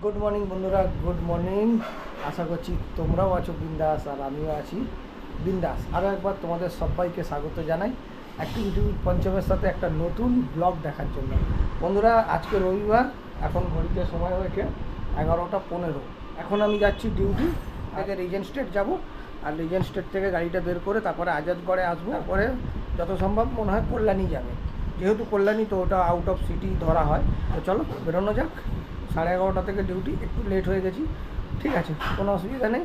Good morning বন্ধুরা, good morning. আশা করছি তোমরাও আছো বিন্দাস আর আমিও আছি বিন্দাস। আরও একবার তোমাদের সবাইকে স্বাগত জানাই অ্যাক্টিভিটি উইথ পঞ্চমের সাথে একটা নতুন ব্লগ দেখার জন্য। বন্ধুরা, আজকে রবিবার, এখন ঘড়িতে সময় হয়েছে 11:15। এখন আমি যাচ্ছি ডিউটি থেকে রিজেন্ট স্টেট যাব, আর রিজেন্ট স্টেট থেকে গাড়িটা বের করে তারপরে আজাদগড়ে আসবো। তারপরে যত সম্ভব মনে হয় কল্যাণী যাবে, যেহেতু কল্যাণী তো ওটা আউট অফ সিটি ধরা হয়। তো চলো বেরোনো যাক। 11:30 থেকে ডিউটি, একটু লেট হয়ে গেছি, ঠিক আছে, কোনো অসুবিধা নেই।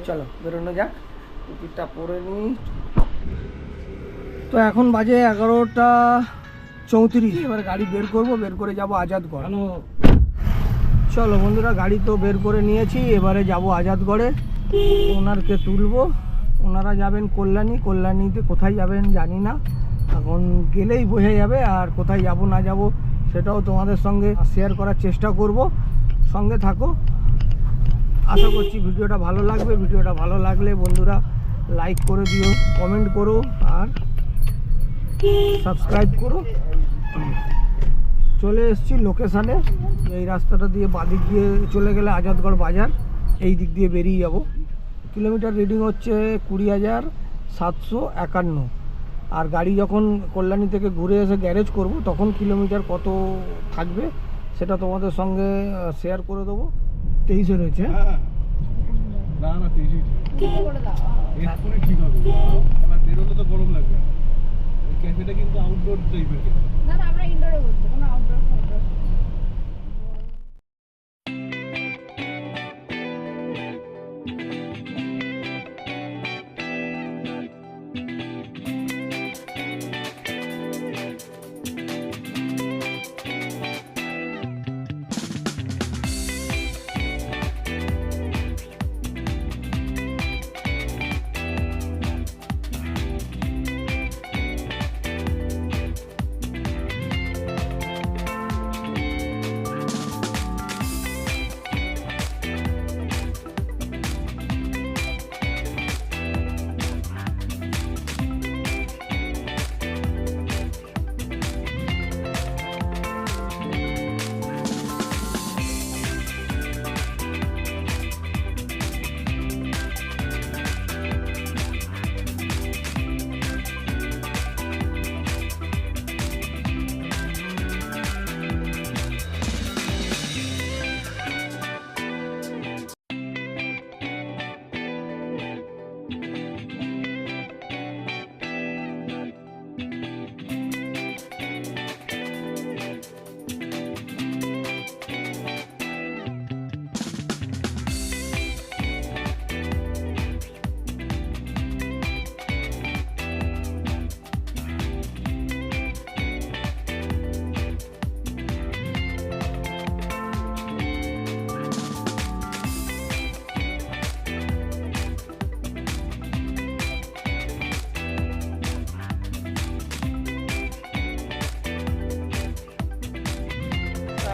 চলো বেরোনো যাক, টিকিটটা পরে নিই। তো এখন বাজে 11:34। এবার গাড়ি বের করব, বের করে যাব আজাদগড়। চলো বন্ধুরা, গাড়ি তো বের করে নিয়েছি, এবারে যাব আজাদগড়ে। ওনারকে তুলবো, ওনারা যাবেন কল্যাণী। কল্যাণীতে কোথায় যাবেন জানি না, এখন গেলেই বোঝা যাবে। আর কোথায় যাব না যাব সেটাও তোমাদের সঙ্গে শেয়ার করার চেষ্টা করব, সঙ্গে থাকো। আশা করছি ভিডিওটা ভালো লাগবে। ভিডিওটা ভালো লাগলে বন্ধুরা লাইক করে দিও, কমেন্ট করো আর সাবস্ক্রাইব করো। চলে এসেছি লোকেশানে। এই রাস্তাটা দিয়ে বাদিক দিয়ে চলে গেলে আজাদগড় বাজার, এই দিক দিয়ে বেরিয়ে যাব। কিলোমিটার রিডিং হচ্ছে 20,751। আর গাড়ি যখন কল্যাণী থেকে ঘুরে এসে গ্যারেজ করব তখন কিলোমিটার কত থাকবে সেটা তোমাদের সঙ্গে শেয়ার করে দেবো। 23 রয়েছে। না না 23 এরপরে ঠিক হবে। এবার বেরোলে তো গরম লাগবে। এই ক্যাফেটা কিন্তু আউটডোর টাইপের ক্যাফে। না না, আমরা ইনডোরে বসবো, কোনো আউটডোর ফাউটডোর।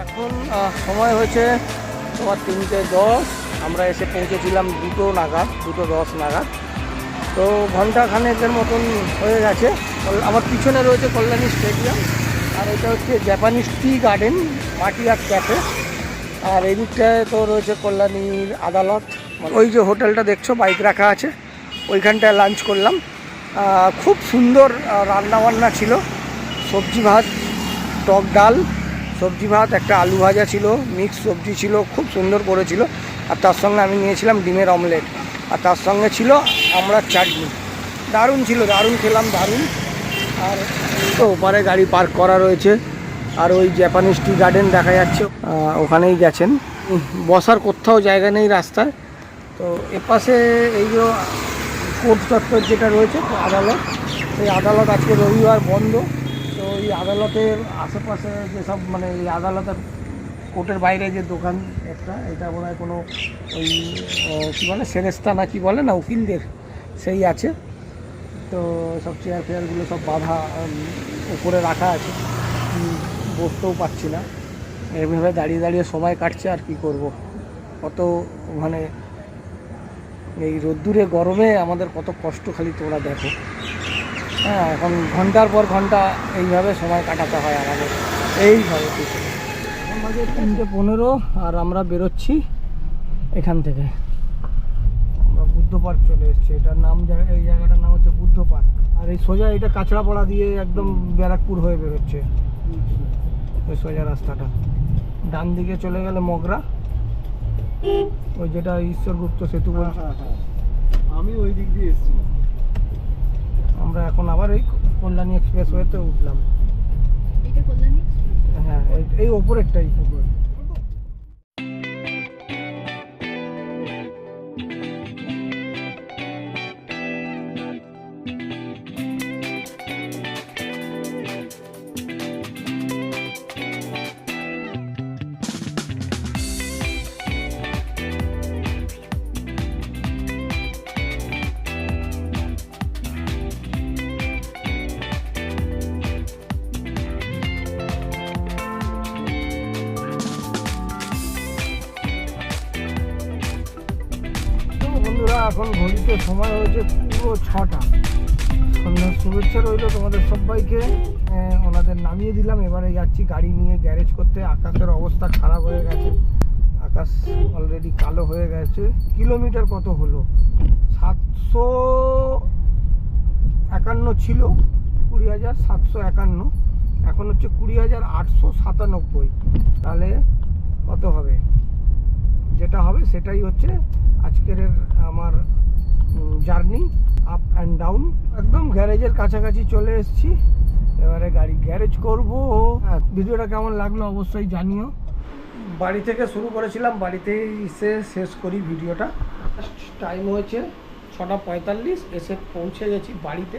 এখন সময় হয়েছে তোমার 3:10। আমরা এসে পৌঁছেছিলাম 2 নাগাদ, 2:10 নাগাদ। তো ঘন্টাখানেকের মতন হয়ে গেছে। আমার পিছনে রয়েছে কল্যাণী স্টেডিয়াম, আর এটা হচ্ছে জাপানিজ টি গার্ডেন মাটি আর ক্যাফে। আর এই দিকটায় তো রয়েছে কল্যাণীর আদালত। ওই যে হোটেলটা দেখছো বাইক রাখা আছে, ওইখানটায় লাঞ্চ করলাম। খুব সুন্দর রান্নাবান্না ছিল। সবজি ভাত, টক ডাল, সবজি ভাত, একটা আলু ভাজা ছিল, মিক্স সবজি ছিল, খুব সুন্দর করেছিল। আর তার সঙ্গে আমি নিয়েছিলাম ডিমের অমলেট, আর তার সঙ্গে ছিল আমড়ার চাটনি। দারুণ ছিল, দারুণ খেলাম, দারুণ। আর তো ওপারে গাড়ি পার্ক করা রয়েছে, আর ওই জাপানিজ টি গার্ডেন দেখা যাচ্ছে, ওখানেই গেছেন। বসার কোথাও জায়গা নেই রাস্তায়। তো এপাশে এই যে কোর্ট চত্বর যেটা রয়েছে আদালত, সেই আদালত আজকে রবিবার বন্ধ। তো এই আদালতের আশেপাশে যেসব মানে এই আদালতের কোর্টের বাইরে যে দোকান একটা, এটা মনে হয় কোনো ওই কী বলে সেরেস্তা না কি বলে না উকিলদের, সেই আছে। তো সব চেয়ার ফেয়ারগুলো সব বাঁধা উপরে রাখা আছে, বসতেও পারছি না। এইভাবে দাঁড়িয়ে দাঁড়িয়ে সময় কাটছে, আর কি করব। কত মানে এই রোদ্দুরে গরমে আমাদের কত কষ্ট, খালি তোমরা দেখো। হ্যাঁ, এখন ঘন্টার পর ঘন্টা এইভাবে সময় কাটাতে হয় আমাদের, এইভাবে। বাজে 3:15 আর আমরা বেরোচ্ছি এখান থেকে। আমরা বুদ্ধ পার্ক চলে এসেছি। এটার নাম এই জায়গাটার নাম হচ্ছে বুদ্ধ পার্ক। আর এই সোজা এটা কাঁচড়াপাড়া দিয়ে একদম ব্যারাকপুর হয়ে বেরোচ্ছে ওই সোজা রাস্তাটা। ডান দিকে চলে গেলে মগরা, ওই যেটা ঈশ্বরগুপ্ত সেতু বলছে। আমি ওই দিক দিয়ে এসেছি। আমরা এখন আবার এই কল্যাণী এক্সপ্রেস ওয়েতে উঠলাম। এটা কল্যাণী হ্যাঁ, এই ওপরেরটাই। তো বন্ধুরা, এখন ঘড়িতে সময় হয়েছে পুরো 6টা। সন্ধ্যার শুভেচ্ছা রইলো তোমাদের সবাইকে। ওনাদের নামিয়ে দিলাম, এবারে যাচ্ছি গাড়ি নিয়ে গ্যারেজ করতে। আকাশের অবস্থা খারাপ হয়ে গেছে, আকাশ অলরেডি কালো হয়ে গেছে। কিলোমিটার কত হলো? 751 ছিল, 20,751। এখন হচ্ছে 20,897। তাহলে কত হবে? যেটা হবে সেটাই হচ্ছে আজকের আমার জার্নি আপ অ্যান্ড ডাউন। একদম গ্যারেজের কাছাকাছি চলে এসেছি, এবারে গাড়ি গ্যারেজ করব। হ্যাঁ, ভিডিওটা কেমন লাগলো অবশ্যই জানিও। বাড়ি থেকে শুরু করেছিলাম, বাড়িতেই এসে শেষ করি ভিডিওটা। টাইম হয়েছে 6:45, এসে পৌঁছে গেছি বাড়িতে।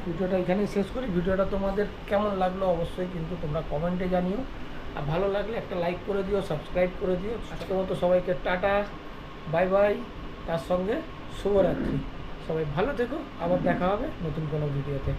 ভিডিওটা এখানেই শেষ করি। ভিডিওটা তোমাদের কেমন লাগলো অবশ্যই কিন্তু তোমরা কমেন্টে জানিও। আর ভালো লাগলে একটা লাইক করে দিও, সাবস্ক্রাইব করে দিও। আজকের মতো সবাইকে টাটা, বাই বাই, তার সঙ্গে শুভরাত্রি। সবাই ভালো থেকো, আবার দেখা হবে নতুন কোনো ভিডিওতে।